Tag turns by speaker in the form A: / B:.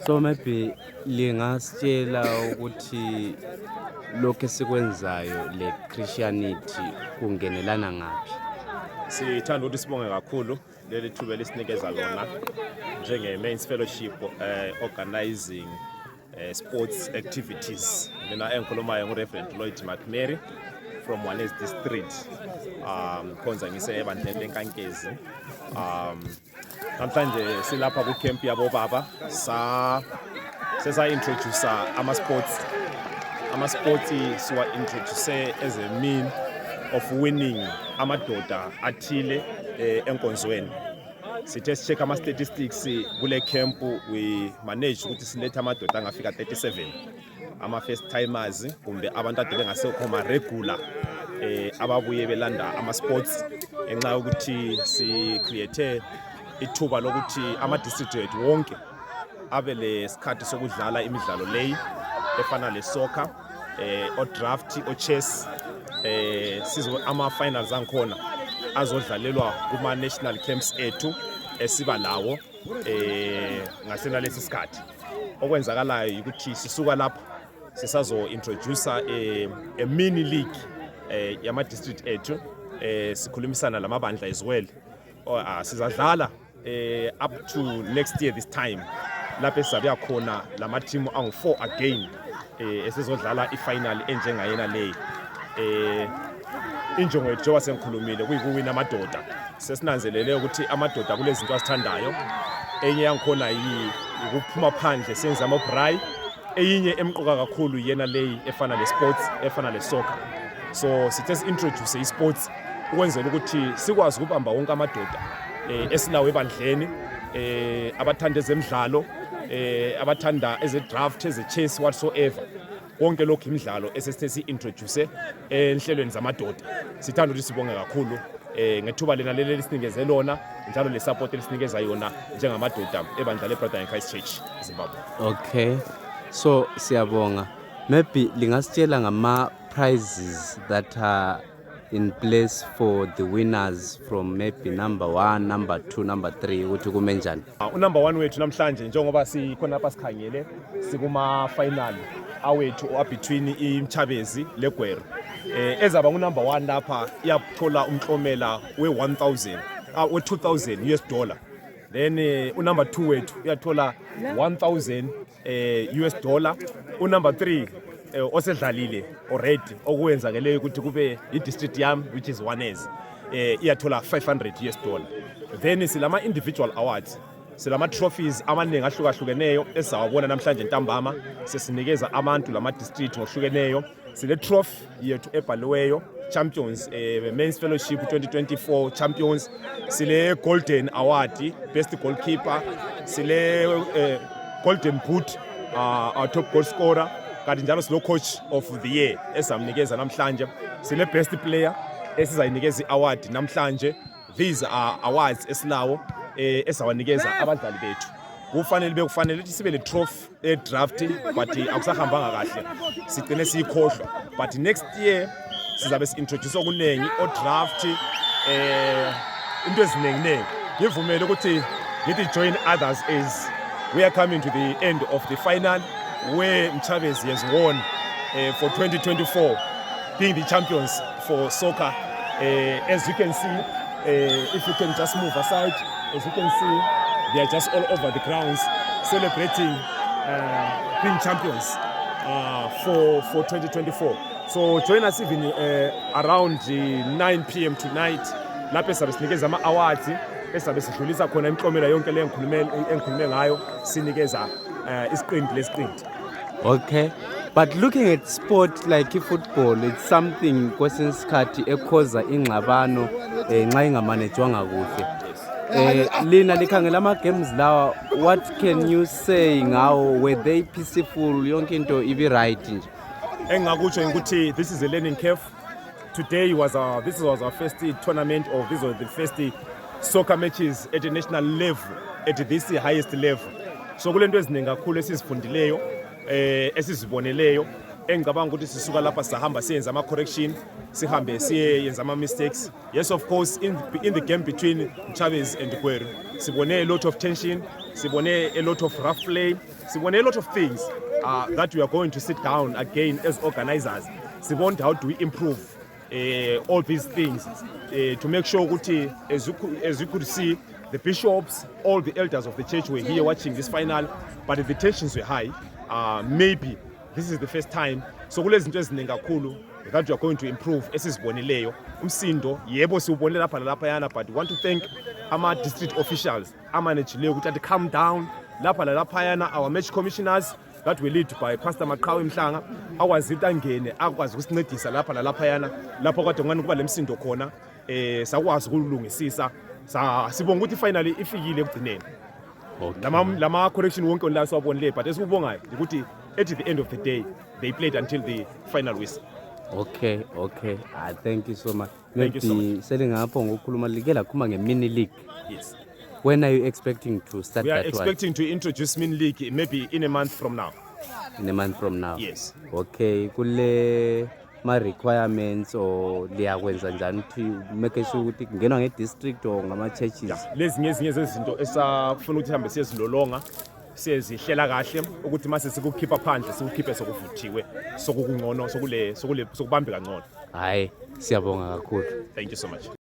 A: So maybe lingasitshela ukuthi lokho esikwenzayo le Christianity kungenelana ngaphi.
B: Sithanda ukuthi sibonge kakhulu leli thuba lesinikeza lona njenge-Men's Fellowship organizing sports activities. Mina engikhulumayo nguReverend Lloyd McMary from Wanezi District. Khonza ngise ebandleni leNkankezi. Namhlanje silapha ku camp yabo baba sesa introduce ama-sports siwa introduce as a mean of winning amadoda athile enkonzweni. Sithe check ama statistics kule camp we manage ukuthi silethe amadoda angafika 37 ama first timers kumbe abantu ade bengasekho ma regular ababuye belanda ama sports enxa ukuthi si create ithuba lokuthi ama district wonke abe lesikhathi sokudlala imidlalo leyi efana le soccer o draft o chess sizo ama finals ankhona azodlalelwa kuma national camps ethu esiba lawo ngasena lesi sikhathi. Okwenzakalayo ukuthi sisuka lapha sisazo introduce a mini league yama district ethu sikhulumisana lamabandla as well. Sizadlala up to next year this time lapho sizabe khona lama team angu4 again esizodlala ifinal enjengayena leyi. Injongo yethu wasengikhulumile kuyikuwina amadoda. Sesinanzelele ukuthi amadoda kulezinto asithandayo. Enye yangikhona ukuphuma phandle senza ama braai. Eyinye emqoka kakhulu yena leyi efana le sports efana le soccer. So sithe introduce i-sports ukwenzela ukuthi sikwazi ukubamba wonke amadoda esilawe ebandleni abathanda ezemidlalo abathanda eze draft eze chess whatsoever. Konke lokho imidlalo esesithe si-introduce enhlelweni zamadoda. Sithanda ukuthi sibonge kakhulu ngethuba lena leli lisinikeze lona njalo le support elisinikeza yona njengamadoda ebandla leBrother in Christ Church eZimbabwe.
A: Okay, so siyabonga. Maybe lingasitshela ngama prizes that are in place for the winners from maybe number 1, number 2, number 3 ukuthi kume njani.
B: Number 1 wethu namhlanje njengoba sikhona lapha sikhangele sikuma final awethu between iMchabezi leGwera. Ezaba number 1 lapha iyathola umhlomela we1000 we$2000 US dollar. Then number 2 wethu uyathola 1000 US dollar. Number 3 osedlalile already okwenzakele ukuthi kube i-district yam which is Wanezi iyathola 500 US dollar. Then silama individual awards, silama trophies amaningi ahlukahlukeneyo esizawabona namhlanje ntambama sesinikeza abantu lama district ngohlukeneyo. Sile trophy yethu ebhaliweyo champions Men's Fellowship 2024 champions, sile golden award best goalkeeper, sile golden boot our top goal scorer, kanti njalo silo coach of the year esamnikeza namhlanje. Sile best player esizayinikeza iaward namhlanje. These are awards esilawo esawanikeza abadlali bethu. Kufanele ukuthi sibe le trophy draft but akusahambanga kahle sigcine siyikhohlwa, but next year sizabe si-introduce okunengi o draft into ezinenginengi. Ngivumele ukuthi ngithi join others as we are coming to the end of the final where Mchabezi has won for 2024 being the champions for soccer. As you can see, if you can just move aside, as you can see they are just all over the grounds celebrating being champions for 2024. So join us even around 9 p.m. tonight lapho esabe sinikeza ama awards esabe sidlulisa khona imiklomela yonke le engikhulume ngayo sinikeza isiqinti lesiqinti.
A: Okay, but looking at sport like football, it's something kwesinye isikhathi ekhoza ingxabano nxa ingamanejwanga kuhle. Lina likhangela ama games lawa, what can you say ngawo? Were they peaceful? Yonke into ibi right nje?
B: Engakutsho ukuthi this is a learning curve. Today this was our first tournament, or this was the first soccer matches at the national level, at this highest level. So kulento eziningi kakhulu esizifundileyo esiziboneleyo engicabanga ukuthi sisuka lapha sahamba siyenza ama-correction sihambe siyenza ama-mistakes. Yes, of course, in the game between Chavez and Gweru sibone a lot of tension, sibone a lot of rough play, sibone a lot of things that we are going to sit down again as organizers. Sibone how do we improve all these things to make sure ukuthi as you could see, the bishops, all the elders of the church were here watching this final, but the tensions were high. Maybe this is the first time, so kulezinto eziningi kakhulu that we are going to improve esizibonileyo. Umsindo yebo siubonile lapha nalaphayana, but we want to thank ama-district officials amanajileyo ukuthi ati calm down lapha nalaphayana, our match commissioners that were led by Pastor Maqhawe Mhlanga akwazi ukuthi angene akwazi ukusincedisa lapha nalaphayana lapho kade ngani kuba lemsindo khona sakwazi ukulungisisa sibonga ukuthi finally ifikile ekugcineni. Lama correction wonke la siwabonile, but esikubongayo ukuthi at the end of the day they played until the final whistle.
A: Okay. Thank you so much.
B: Thank you so much.
A: Selingapho ngokukhuluma like lakhuluma nge-mini league.
B: Yes.
A: When are you expecting to start
B: We are
A: that
B: expecting to introduce mini league maybe in a month from now.
A: one? In a month from now?
B: Yes.
A: Okay. Kule ma-requirements or liyakwenza njani ukuthi make sure ukuthi kungenwa nge-district or ngama-churches?
B: Lezi ngezinye zezinto esafuna ukuthi hambe siyezilolonga siyezihlela kahle ukuthi mase sikukhipha phandle sikukhiphe sokuvuthiwe sokungcono sokubambe kangcono.
A: Hayi, siyabonga kakhulu.
B: Thank you so much.